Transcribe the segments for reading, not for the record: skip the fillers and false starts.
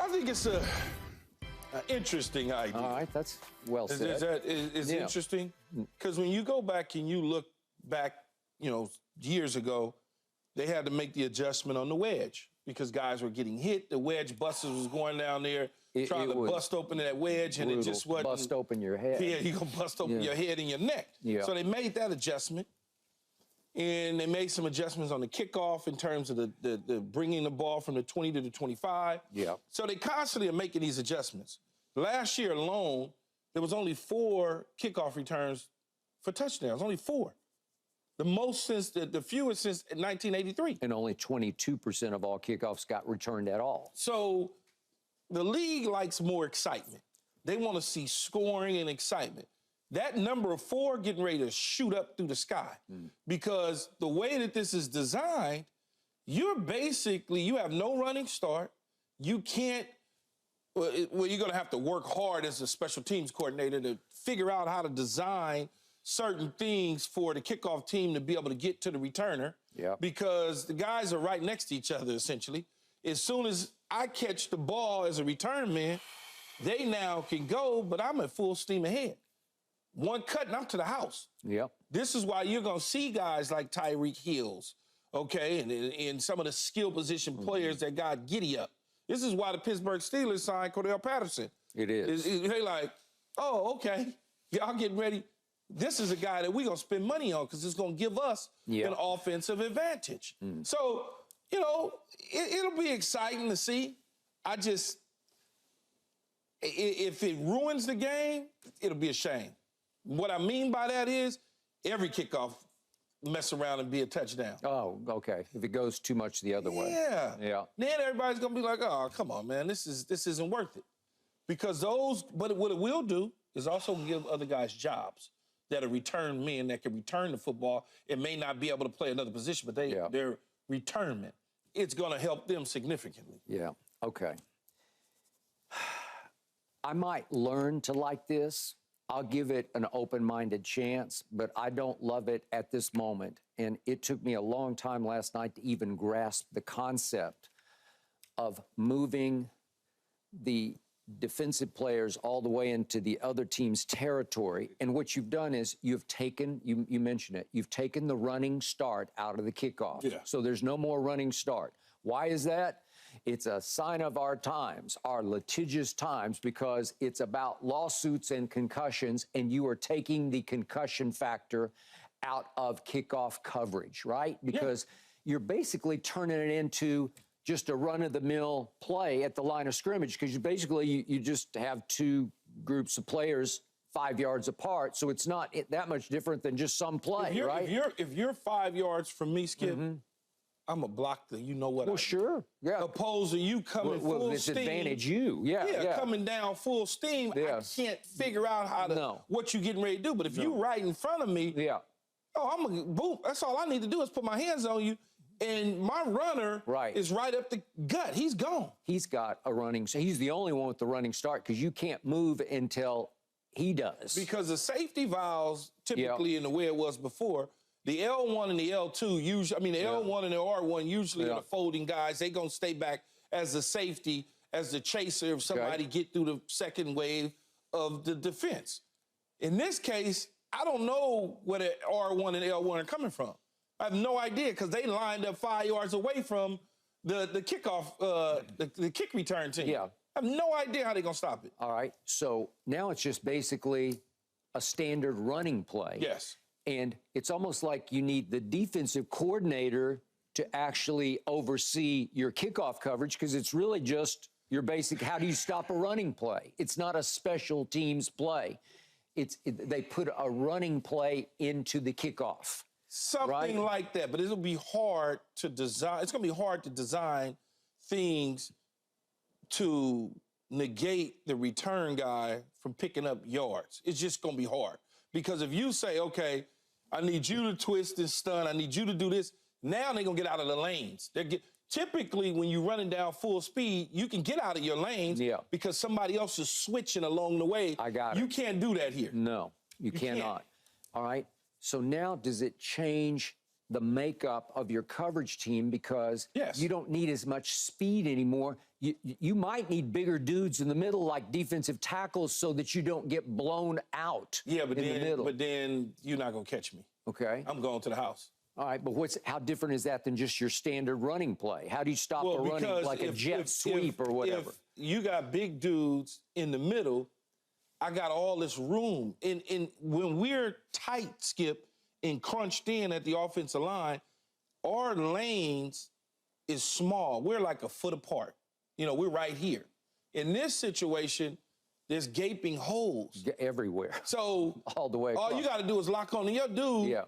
I think it's an interesting idea. All right, that's well said. Is interesting? Because when you go back and you look back, years ago, they had to make the adjustment on the wedge because guys were getting hit. The wedge busters was going down there trying to bust open that wedge, and it just wasn't. Bust open your head. Yeah, you're going to bust open your head and your neck. Yeah. So they made that adjustment. And they made some adjustments on the kickoff in terms of the bringing the ball from the 20 to the 25. Yeah. So they constantly are making these adjustments. Last year alone, there was only 4 kickoff returns for touchdowns, only 4. The most since the fewest since 1983. And only 22% of all kickoffs got returned at all. So the league likes more excitement. They want to see scoring and excitement. That number of 4 getting ready to shoot up through the sky because the way that this is designed, you have no running start. You can't, you're going to have to work hard as a special teams coordinator to figure out how to design certain things for the kickoff team to be able to get to the returner because the guys are right next to each other, essentially. As soon as I catch the ball as a return man, they now can go, but I'm at full steam ahead. One cut and I'm to the house. Yep. This is why you're going to see guys like Tyreek Hills, okay, and some of the skill position players that got giddy up. This is why the Pittsburgh Steelers signed Cordell Patterson. It is. They like, oh, okay, y'all getting ready. This is a guy that we're going to spend money on because it's going to give us an offensive advantage. So, it'll be exciting to see. If it ruins the game, it'll be a shame. What I mean by that is every kickoff mess around and be a touchdown. Oh, okay. If it goes too much the other way. Yeah. Then everybody's going to be like, oh, come on, man, this isn't worth it. Because but what it will do is also give other guys jobs that are return men that can return the football and may not be able to play another position, but they're return men. It's going to help them significantly. Yeah, okay. I might learn to like this. I'll give it an open-minded chance, but I don't love it at this moment. And it took me a long time last night to even grasp the concept of moving the defensive players all the way into the other team's territory. And what you've done is you've taken, you mentioned it, you've taken the running start out of the kickoff. Yeah. So there's no more running start. Why is that? It's a sign of our times, our litigious times, because it's about lawsuits and concussions, and you are taking the concussion factor out of kickoff coverage, right? Because you're basically turning it into just a run-of-the-mill play at the line of scrimmage, because you just have 2 groups of players 5 yards apart, so it's not that much different than just some play, right? If you're 5 yards from me, Skip, I'm a block the Well, sure. Yeah. Opposed to you coming full steam. Disadvantage you. Yeah. Coming down full steam. I can't figure out what you're getting ready to do. But if you right in front of me, boom. That's all I need to do is put my hands on you. And my runner is right up the gut. He's gone. He's got a running. So he's the only one with the running start because you can't move until he does. Because the safety valves, typically in the way it was before, the L1 and the L2 usually, the L1 and the R1 usually are the folding guys. They're going to stay back as the safety, as the chaser if somebody get through the second wave of the defense. In this case, I don't know where the R1 and L1 are coming from. I have no idea because they lined up 5 yards away from the kickoff, the kick return team. Yeah. I have no idea how they're going to stop it. All right. So now it's just basically a standard running play. Yes. And it's almost like you need the defensive coordinator to actually oversee your kickoff coverage because it's really just your basic, how do you stop a running play? It's not a special teams play. They put a running play into the kickoff. Something like that, but it'll be hard to design. It's going to be hard to design things to negate the return guy from picking up yards. It's just going to be hard. Because if you say, okay, I need you to twist and stun, I need you to do this, now they're going to get out of the lanes. Typically, when you're running down full speed, you can get out of your lanes because somebody else is switching along the way. I got it. You can't do that here. No, you cannot. All right. So now does it change the makeup of your coverage team because Yes. you don't need as much speed anymore. You might need bigger dudes in the middle, like defensive tackles, so that you don't get blown out Yeah, but in the middle. but then you're not gonna catch me. Okay. I'm going to the house. All right, but how different is that than just your standard running play? How do you stop a running like a jet sweep or whatever? If you got big dudes in the middle, I got all this room. And when we're tight, Skip, and crunched in at the offensive line, our lanes is small. We're like a foot apart. We're right here. In this situation, there's gaping holes. Everywhere. So all the way across. All you got to do is lock on to your dude. Yeah.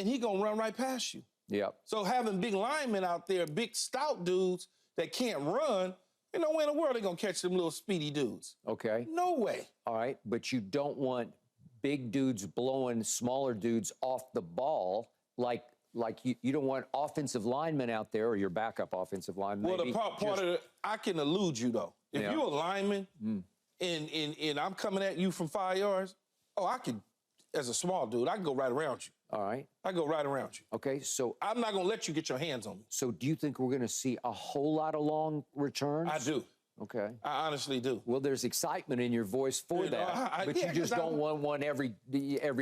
And he gonna run right past you. Yeah. So having big linemen out there, big stout dudes that can't run, no way in the world they gonna catch them little speedy dudes. Okay. No way. All right, but you don't want big dudes blowing smaller dudes off the ball like you don't want offensive linemen out there or your backup offensive lineman. Well, the part of it, I can elude you though. If you're a lineman and I'm coming at you from 5 yards, I could, as a small dude, I can go right around you. All right. I go right around you. Okay, so I'm not gonna let you get your hands on me. So do you think we're gonna see a whole lot of long returns? I do. Okay. I honestly do. Well, there's excitement in your voice for that, but you just don't want one every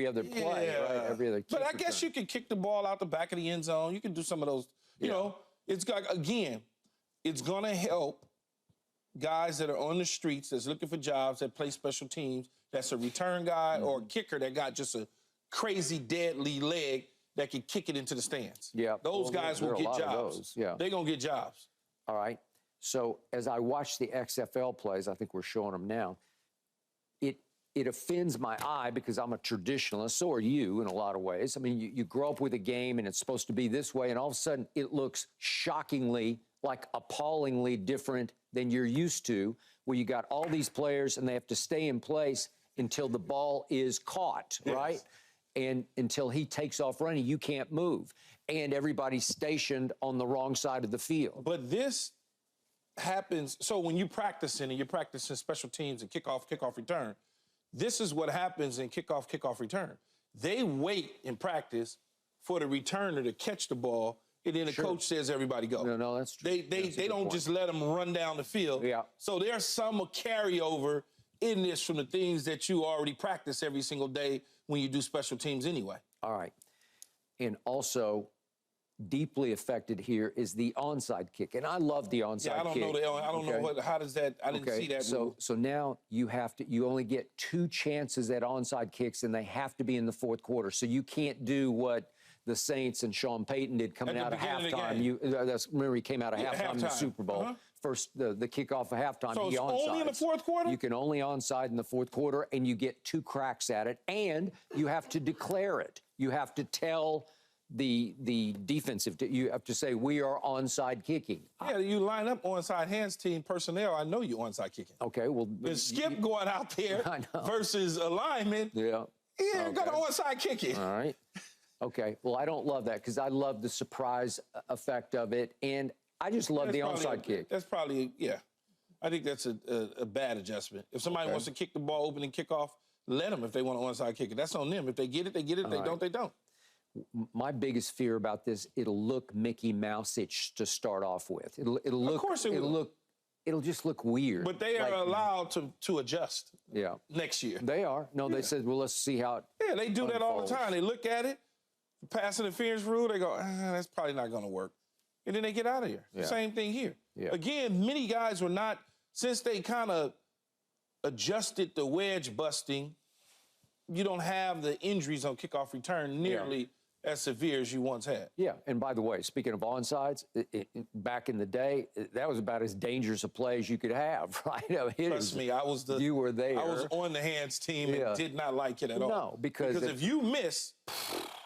other play, right? Every other kick But I guess you can kick the ball out the back of the end zone. You can do some of those. You know, it's like, again, it's gonna help guys that are on the streets that's looking for jobs that play special teams. That's a return guy or a kicker that got just a crazy deadly leg that can kick it into the stands. Yeah, those guys will get jobs. Yeah, they're gonna get jobs. All right. So as I watch the XFL plays, I think we're showing them now. It offends my eye because I'm a traditionalist. So are you in a lot of ways. I mean, you grow up with a game and it's supposed to be this way, and all of a sudden it looks shockingly, like appallingly different than you're used to, where you got all these players and they have to stay in place until the ball is caught, right? And until he takes off running, you can't move. And everybody's stationed on the wrong side of the field. But this happens, so when you're practicing special teams and kickoff, return, this is what happens in kickoff, return. They wait in practice for the returner to catch the ball, and then the coach says, everybody go. No, that's true. They don't just let them run down the field. Yeah. So there's some carryover in this from the things that you already practice every single day when you do special teams anyway. All right. And also, deeply affected here is the onside kick. And I love the onside kick. I don't know how does that, I didn't see that. So now you only get 2 chances at onside kicks, and they have to be in the fourth quarter. So you can't do what the Saints and Sean Payton did coming out of halftime. Remember, he came out of halftime in the Super Bowl. First, the kickoff of halftime, so he onside. Only in the fourth quarter? You can only onside in the fourth quarter, and you get 2 cracks at it, and you have to declare it. You have to tell the defensive, you have to say, we are onside kicking. Yeah, you line up onside hands team personnel, I know you onside kicking. Okay, well. There's Skip going out there versus a lineman. Yeah. Yeah, got an onside kicking. All right. Okay, well, I don't love that because I love the surprise effect of it, and I just love the onside kick. That's probably, I think that's a bad adjustment. If somebody wants to kick the ball open and kick off, let them if they want an onside kick. That's on them. If they get it, they get it. If they don't, they don't. My biggest fear about this, it'll look Mickey Mouse-ish to start off with. It'll look. Of course it will. It'll just look weird. But they are allowed to adjust. Yeah. Next year. They are. No, they said, well, let's see how it they do that all the time. They look at it, pass interference rule, they go, that's probably not going to work. And then they get out of here. Yeah. Same thing here. Yeah. Again, many guys were not, since they kind of adjusted the wedge busting, you don't have the injuries on kickoff return nearly as severe as you once had. Yeah, and by the way, speaking of onsides, back in the day, that was about as dangerous a play as you could have, right? Trust me, you were there. I was on the hands team and did not like it at all. No, because if you miss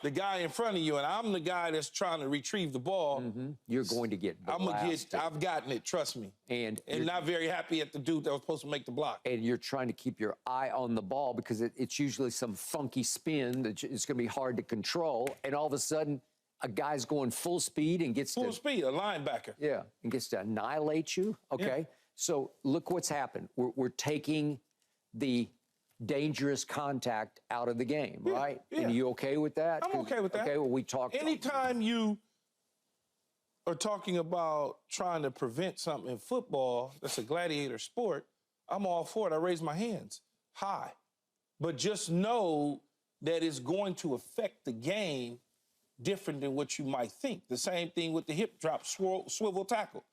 the guy in front of you and I'm the guy that's trying to retrieve the ball, you're going to get blasted. I've gotten it, trust me. And not very happy at the dude that was supposed to make the block. And you're trying to keep your eye on the ball because it's usually some funky spin that it's going to be hard to control. And all of a sudden, a guy's going full speed and gets full speed, a linebacker. Yeah, and gets to annihilate you. Okay, so look what's happened. We're taking the dangerous contact out of the game, right? Yeah. And you okay with that? I'm okay with that. Okay, well, we talked. Anytime you are talking about trying to prevent something in football, that's a gladiator sport, I'm all for it. I raise my hands high. But just know that it's going to affect the game different than what you might think. The same thing with the hip drop, swivel tackle.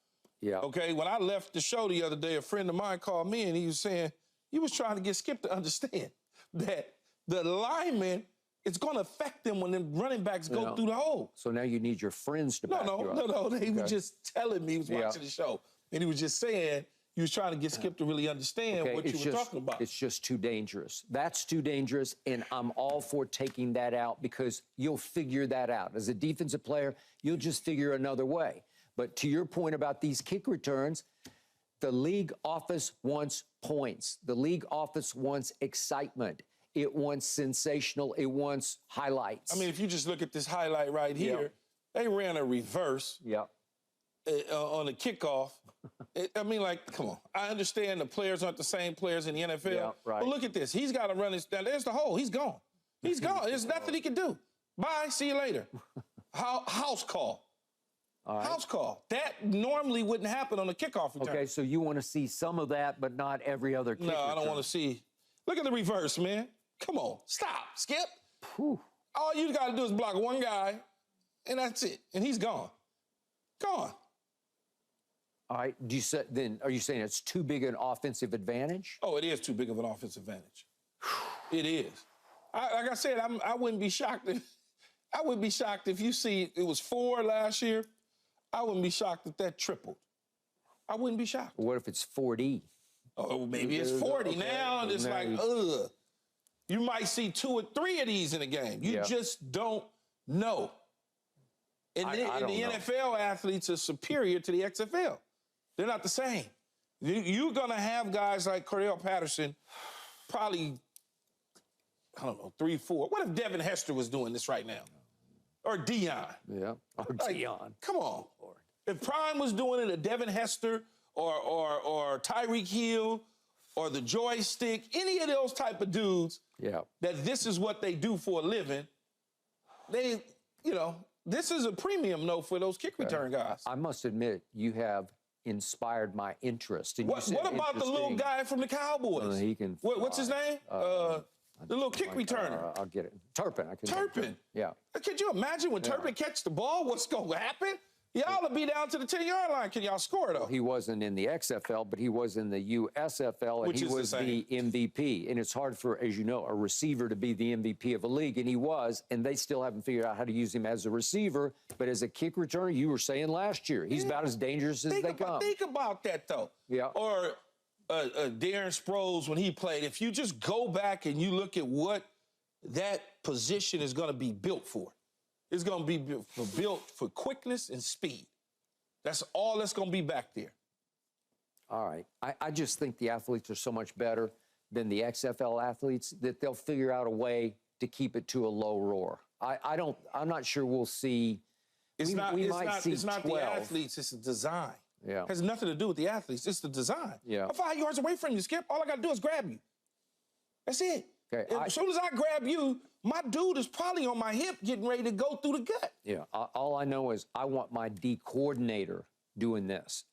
Yeah. Okay, when I left the show the other day, a friend of mine called me and he was saying, he was trying to get Skip to understand that the lineman, it's going to affect them when the running backs go through the hole. So now you need your friends to back you up. No. He was just telling me, he was watching the show, and he was just saying, he was trying to get Skip to really understand what you were talking about. It's just too dangerous. That's too dangerous, and I'm all for taking that out because you'll figure that out. As a defensive player, you'll just figure another way. But to your point about these kick returns, the league office wants points. The league office wants excitement. It wants sensational. It wants highlights. I mean, if you just look at this highlight right here, they ran a reverse on the kickoff. I mean, like, come on. I understand the players aren't the same players in the NFL. Yeah, right. But look at this. He's got to run this. There's the hole. He's gone. He's gone. There's nothing he can do. Bye. See you later. House call. Right. House call. That normally wouldn't happen on a kickoff return. Okay, so you want to see some of that, but not every other kick return. I don't want to see. Look at the reverse, man. Come on. Stop. Skip. Whew. All you got to do is block one guy, and that's it. And he's gone. Gone. All right. Are you saying it's too big an offensive advantage? Oh, it is too big of an offensive advantage. It is. Like I said, I wouldn't be shocked if you see it was 4 last year. I wouldn't be shocked if that tripled. I wouldn't be shocked. What if it's 40? Oh, maybe it's 40 now, and it's like, ugh. You might see 2 or 3 of these in a game. You just don't know. And the NFL athletes are superior to the XFL. They're not the same. You're going to have guys like Cordell Patterson, probably, I don't know, 3, 4. What if Devin Hester was doing this right now? Or Dion? Yeah, or Dion. Come on. Lord. If Prime was doing it, or Devin Hester, or Tyreek Hill, or the joystick, any of those type of dudes, that this is what they do for a living, this is a premium, though, for those kick return guys. I must admit, you have inspired my interest. And what about the little guy from the Cowboys? He can. What's his name? The little kick returner. I'll get it. Turpin. Turpin. Yeah. Could you imagine when Turpin catch the ball, what's going to happen? Y'all will be down to the 10-yard line. Can y'all score, though? He wasn't in the XFL, but he was in the USFL, and he was the MVP. And it's hard for, as you know, a receiver to be the MVP of a league, and he was, and they still haven't figured out how to use him as a receiver. But as a kick returner, you were saying last year, he's about as dangerous as they come. Think about that, though. Yeah. Or Darren Sproles, when he played, if you just go back and you look at what that position is going to be built for, it's going to be built for quickness and speed. That's all that's going to be back there. All right. I just think the athletes are so much better than the XFL athletes that they'll figure out a way to keep it to a low roar. I'm not sure we'll see. It's not the 12. athletes, it's the design. Yeah. It has nothing to do with the athletes, it's the design. Yeah. I'm 5 yards away from you, Skip. All I got to do is grab you. That's it. Okay. As soon as I grab you, my dude is probably on my hip getting ready to go through the gut. Yeah. All I know is I want my D coordinator doing this.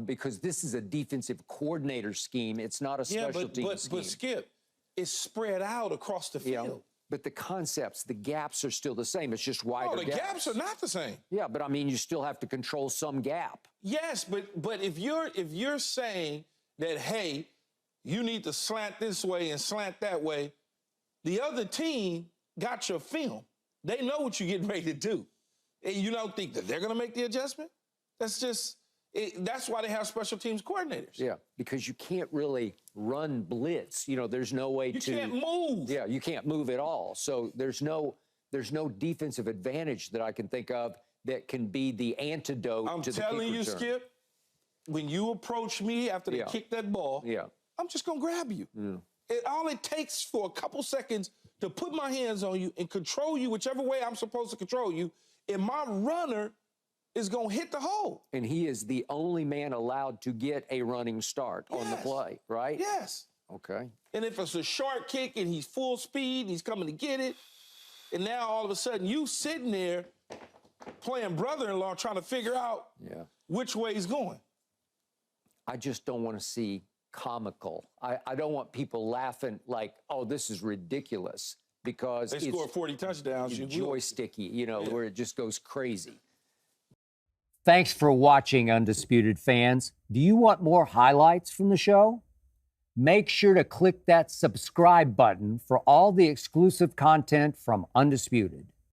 Because this is a defensive coordinator scheme. It's not a special team scheme. But Skip, it's spread out across the field. Yeah. But the concepts, the gaps are still the same. It's just wider gaps. Gaps are not the same. Yeah, but I mean, you still have to control some gap. Yes, but if you're saying that, hey, you need to slant this way and slant that way, the other team got your film. They know what you're getting ready to do. And you don't think that they're going to make the adjustment? That's why they have special teams coordinators. Yeah, because you can't really run blitz. There's no way to. You can't move. Yeah, you can't move at all. So there's no defensive advantage that I can think of that can be the antidote to the kick return. I'm telling you, Skip, when you approach me after they kick that ball, I'm just going to grab you. Yeah. All it takes for a couple seconds to put my hands on you and control you whichever way I'm supposed to control you, and my runner is going to hit the hole. And he is the only man allowed to get a running start on the play, right? Yes. Okay. And if it's a short kick and he's full speed and he's coming to get it, and now all of a sudden you sitting there playing brother-in-law trying to figure out which way he's going. I just don't want to see comical. I don't want people laughing like, oh, this is ridiculous, because they scored 40 touchdowns. It's joysticky, you know, where it just goes crazy. Thanks for watching, Undisputed fans. Do you want more highlights from the show? Make sure to click that subscribe button for all the exclusive content from Undisputed.